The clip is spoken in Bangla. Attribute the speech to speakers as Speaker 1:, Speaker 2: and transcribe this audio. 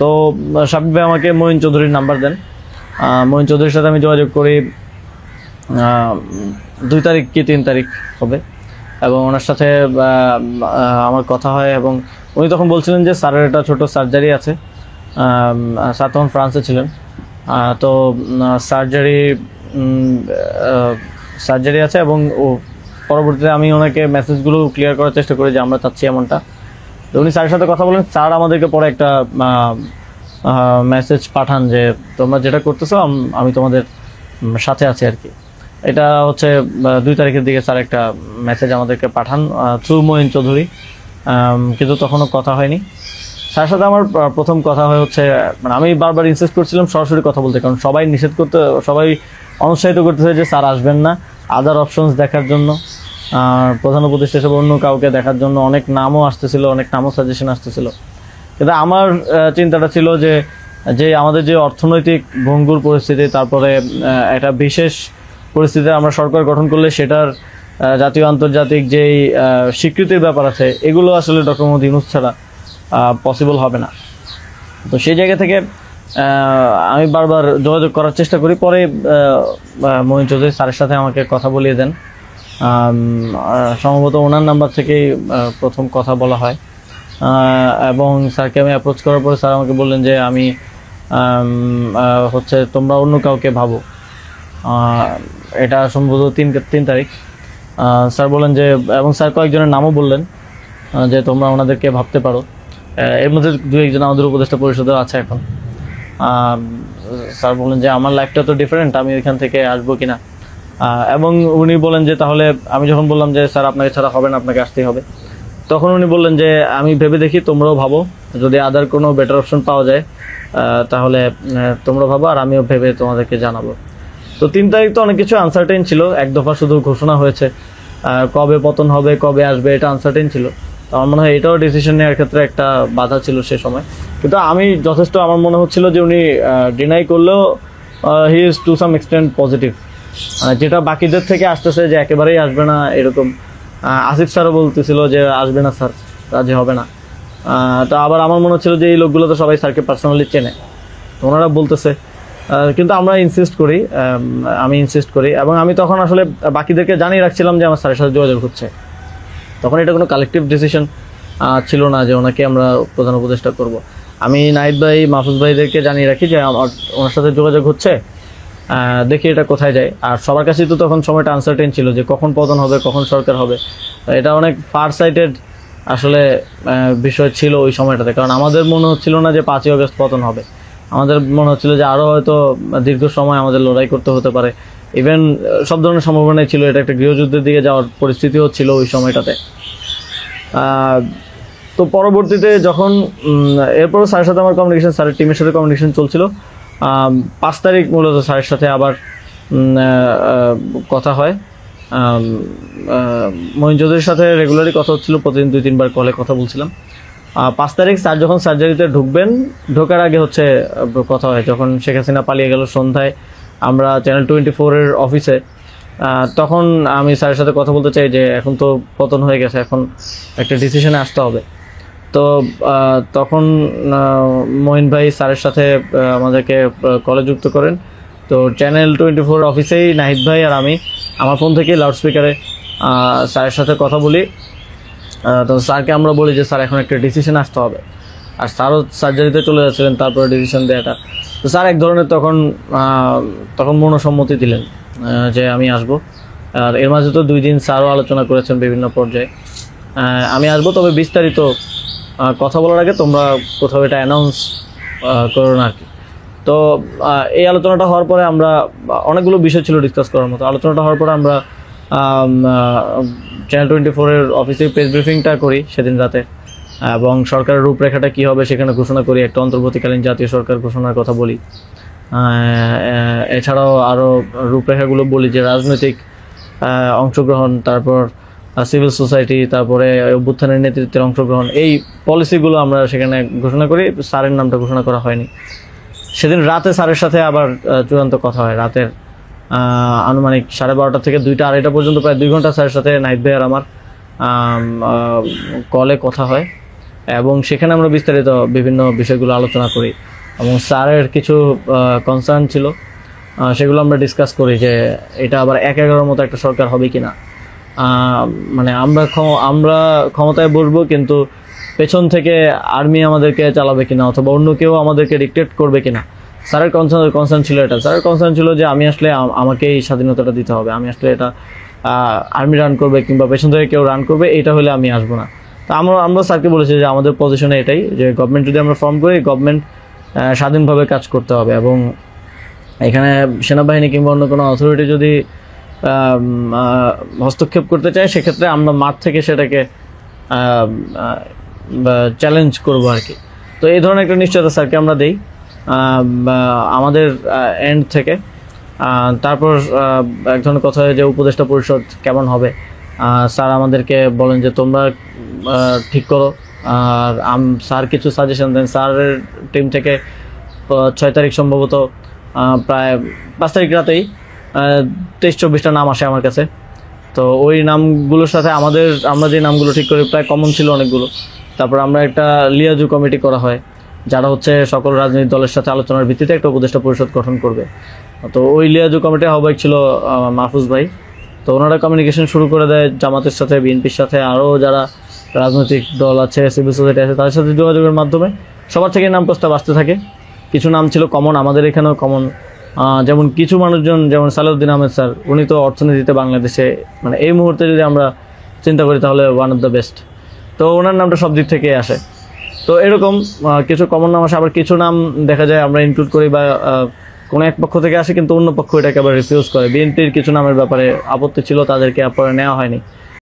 Speaker 1: তো সাব্বির ভাই আমাকে মঈন চৌধুরীর নাম্বার দেন। মঈন চৌধুরীর সাথে আমি যোগাযোগ করি 2 তারিখ কি 3 তারিখ হবে, এবং ওনার সাথে আমার কথা হয়, এবং উনি তখন বলছিলেন যে স্যারের একটা ছোটো সার্জারি আছে। স্যার তখন ফ্রান্সে ছিলেন। তো সার্জারি আছে, এবং পরবর্তীতে আমি ওনাকে মেসেজগুলো ক্লিয়ার করার চেষ্টা করি যে আমরা চাচ্ছি এমনটা। তো উনি স্যারের সাথে কথা বলেন। স্যার আমাদেরকে পরে একটা মেসেজ পাঠান যে তোমরা যেটা করতেছো আমি তোমাদের সাথে আছি আর কি। এটা হচ্ছে 2 তারিখের দিকে স্যার একটা মেসেজ আমাদেরকে পাঠান থ্রু মঈন চৌধুরী, কিন্তু তখনও কথা হয়নি। স্যারের সাথে আমার প্রথম কথা হয় হচ্ছে, মানে আমি বারবার ইনসিস্ট করছিলাম সরাসরি কথা বলতে, কারণ সবাই অনুৎসাহিত করতেছে যে স্যার আসবেন না, আদার অপশনস দেখার জন্য, প্রধান উপদেষ্টা হিসেবে অন্য কাউকে দেখার জন্য অনেক নামও আসতেছিল, অনেক নামও সাজেশন আসতেছিল। কিন্তু আমার চিন্তাটা ছিল যে আমাদের যে অর্থনৈতিক ভঙ্গুর পরিস্থিতি, তারপরে একটা বিশেষ পরিস্থিতিতে আমরা সরকার গঠন করলে সেটার জাতীয় আন্তর্জাতিক যেই স্বীকৃতির ব্যাপার আছে, এগুলো আসলে ডক্টর মোহাম্মদ ইউনূস ছাড়া পসিবল হবে না। তো সেই জায়গা থেকে আমি বারবার যোগাযোগ করার চেষ্টা করি। পরে মঈন চৌধুরী স্যারের সাথে আমাকে কথা বলিয়ে দেন। সম্ভবত ওনার নাম্বার থেকেই প্রথম কথা বলা হয়, এবং স্যারকে আমি অ্যাপ্রোচ করার পরে স্যার আমাকে বললেন যে আমি হচ্ছে তোমরা অন্য কাউকে ভাবো। এটা সম্ভবত 3 তারিখ। স্যার বললেন যে, এবং স্যার কয়েকজনের নামও বললেন যে তোমরা ওনাদেরকে ভাবতে পারো। এর মধ্যে 2-1 জন আমাদের উপদেষ্টা পরিষদেও আছে এখন। স্যার বললেন যে আমার লাইফটা তো ডিফারেন্ট, আমি এখান থেকে আসবো কিনা। এবং উনি বলেন যে তাহলে, আমি যখন বললাম যে স্যার আপনাকে ছাড়া হবে না, আপনাকে আসতেই হবে, তখন উনি বললেন যে আমি ভেবে দেখি, তোমরাও ভাবো, যদি আদার কোনো বেটার অপশন পাওয়া যায় তাহলে তোমরা ভাবো, আর আমিও ভেবে তোমাদেরকে জানাবো। তো 3 তারিখ তো অনেক কিছু আনসার্টেন ছিল, এক দফা শুধু ঘোষণা হয়েছে, কবে পতন হবে, কবে আসবে, এটা আনসার্টেন ছিল। তো আমার মনে হয় এটাও ডিসিশন নেওয়ার ক্ষেত্রে একটা বাধা ছিল সে সময়। কিন্তু আমি যথেষ্ট, আমার মনে হচ্ছিল যে উনি ডিনাই করলেও he is to some extent positive, যেটা বাকিদের থেকে আসতেছে যে একেবারেই আসবে না এরকম। আসিফ স্যারও বলতেছিল যে আসবে না স্যার, রাজি হবে না। তো আবার আমার মনে হচ্ছিল যে এই লোকগুলো তো সবাই স্যারকে পার্সোনালি চেনে, ওনারা বলতেছে, কিন্তু আমরা আমি ইনসিস্ট করি, এবং আমি তখন আসলে বাকিদেরকে জানিয়ে রাখছিলাম যে আমার স্যারের সাথে যোগাযোগ হচ্ছে। তখন এটা কোনো কালেকটিভ ডিসিশন ছিল না যে ওনাকে আমরা প্রধান উপদেষ্টা করব। আমি নাহিদ ভাই, মাহফুজ ভাইদেরকে জানিয়ে রাখি যে ওনার সাথে যোগাযোগ হচ্ছে, দেখি এটা কোথায় যায়। আর সবার কাছেই তো তখন সময়টা আনসার্টেন ছিল যে কখন পতন হবে, কখন সরকার হবে। এটা অনেক ফার সাইটেড আসলে বিষয় ছিল ওই সময়টাতে, কারণ আমাদের মনে হচ্ছিল না যে 5ই আগস্ট পতন হবে। আমাদের মনে হচ্ছিল যে আরও হয়তো দীর্ঘ সময় আমাদের লড়াই করতে হতে পারে। ইভেন সব ধরনের সম্ভাবনাই ছিল, এটা একটা গৃহযুদ্ধের দিকে যাওয়ার পরিস্থিতিও ছিল ওই সময়টাতে। তো পরবর্তীতে যখন এরপরও স্যারের সাথে আমার কমিউনিকেশন, স্যারের টিমের সাথে কমিউনিকেশন চলছিল। 5 তারিখ মূলত স্যারের সাথে আবার কথা হয়। মঈন চৌধুরীর সাথে রেগুলারই কথা হচ্ছিল, প্রতিদিন 2-3 বার কলে কথা বলছিলাম। 5 তারিখ স্যার যখন সার্জারিতে ঢোকার আগে হচ্ছে কথা হয়, যখন শেখ হাসিনা পালিয়ে গেল সন্ধ্যায়, আমরা চ্যানেল 24-এর অফিসে। তখন আমি স্যারের সাথে কথা বলতে চাই যে এখন তো পতন হয়ে গেছে, এখন একটা ডিসিশনে আসতে হবে। তো তখন মঈন ভাই স্যারের সাথে আমাদেরকে কলে যুক্ত করেন। তো চ্যানেল 24 অফিসেই নাহিদ ভাই আর আমি আমার ফোন থেকে লাউডস্পিকারে স্যারের সাথে কথা বলি। তো স্যারকে আমরা বলি যে স্যার এখন একটা ডিসিশন আসতে হবে, আর স্যারও সার্জারিতে চলে যাচ্ছিলেন তারপরে ডিসিশন দেওয়াটা। তো স্যার এক ধরনের তখন মনোসম্মতি দিলেন যে আমি আসবো। আর এর মাঝে তো 2 দিন স্যারও আলোচনা করেছেন বিভিন্ন পর্যায়ে, আমি আসবো, তবে বিস্তারিত কথা বলার আগে তোমরা কোথাও এটা অ্যানাউন্স করো না আর কি। তো এই আলোচনাটা হওয়ার পরে আমরা, অনেকগুলো বিষয় ছিল ডিসকাস করার মতো। আলোচনাটা হওয়ার পরে আমরা চ্যানেল 24-এর অফিসে প্রেস ব্রিফিংটা করি সেদিন রাতে, এবং সরকারের রূপরেখাটা কী হবে সেখানে ঘোষণা করি, একটা অন্তর্বর্তীকালীন জাতীয় সরকার ঘোষণার কথা বলি। এছাড়াও আরও রূপরেখাগুলো বলি যে রাজনৈতিক অংশগ্রহণ, তারপর সিভিল সোসাইটি, তারপরে অভ্যুত্থানের নেতৃত্বের অংশগ্রহণ, এই পলিসিগুলো আমরা সেখানে ঘোষণা করি। স্যারের নামটা ঘোষণা করা হয়নি। সেদিন রাতে স্যারের সাথে আবার চূড়ান্ত কথা হয়, রাতের আনুমানিক 12:30 থেকে 2টা-2:30 পর্যন্ত প্রায় 2 ঘন্টা স্যারের সাথে নাহিদ ভাই আর আমার কলে কথা হয়। এবং সেখানে আমরা বিস্তারিত বিভিন্ন বিষয়গুলো আলোচনা করি এবং স্যারের কিছু কনসার্ন ছিল, সেগুলো আমরা ডিসকাস করি যে এটা আবার 1-11 মতো একটা সরকার হবে কিনা, মানে আমরা ক্ষমতায় বসবো কিন্তু পেছন থেকে আর্মি আমাদেরকে চালাবে কিনা অথবা অন্য কেউ আমাদেরকে ডিক্টেট করবে কিনা। স্যারের কনসার্ন ছিল এটা। স্যারের কনসার্ন ছিল যে আমি আসলে আমাকে এই স্বাধীনতাটা দিতে হবে, আমি আসলে এটা আর্মি রান করবে কিংবা পেছন থেকে কেউ রান করবে এটা হলে আমি আসবো না। তো আমরা স্যারকে বলেছি যে আমাদের পজিশনে এটাই, যে গভর্নমেন্ট যদি আমরা ফর্ম করি, গভর্নমেন্ট স্বাধীনভাবে কাজ করতে হবে এবং এখানে সেনাবাহিনী কিংবা অন্য কোনো অথরিটি যদি হস্তক্ষেপ করতে চায় সেক্ষেত্রে আমরা মাঠ থেকে সেটাকে চ্যালেঞ্জ করবো আর কি। তো এই ধরনের একটা নিশ্চয়তা স্যারকে আমরা দেই আমাদের এন্ড থেকে। তারপর এক ধরনের কথা হয় যে উপদেষ্টা পরিষদ কেমন হবে, স্যার আমাদেরকে বলেন যে তোমরা ঠিক করো, আর স্যার কিছু সাজেশন দেন। স্যারের টিম থেকে 6 তারিখ সম্ভবত প্রায় 5 তারিখ রাতেই 23-24টা নাম আসে আমার কাছে। তো ওই নামগুলোর সাথে আমরা যে নামগুলো ঠিক করি প্রায় কমন ছিল অনেকগুলো। তারপর আমরা একটা লিয়াজু কমিটি করা হয়, যারা হচ্ছে সকল রাজনৈতিক দলের সাথে আলোচনার ভিত্তিতে একটা উপদেষ্টা পরিষদ গঠন করবে। তো ওই লিয়াজু কমিটির আহ্বায়ক ছিল মাহফুজ ভাই। তো ওনারা কমিউনিকেশন শুরু করে দেয় জামাতের সাথে, বিএনপির সাথে, আরও যারা রাজনৈতিক দল আছে, সিভিল সোসাইটি আছে, তাদের সাথে যোগাযোগের মাধ্যমে সবার থেকে নাম প্রস্তাব আসতে থাকে। কিছু নাম ছিল কমন, আমাদের এখানেও কমন, যেমন কিছু মানুষজন, যেমন সালাউদ্দিন আহমেদ স্যার, উনি তো অর্থনীতিতে বাংলাদেশে মানে এই মুহূর্তে যদি আমরা চিন্তা করি তাহলে ওয়ান অফ দ্য বেস্ট। তো ওনার নামটা সব দিক থেকে আসে। তো এরকম কিছু কমন নাম আসে, আবার কিছু নাম দেখা যায় আমরা ইনক্লুড করি বা কোনো এক পক্ষ থেকে আসে কিন্তু অন্য পক্ষ এটাকে আবার রিফিউজ করে। বিএনপির কিছু নামের ব্যাপারে আপত্তি ছিল, তাদেরকে পরে নেওয়া হয়নি।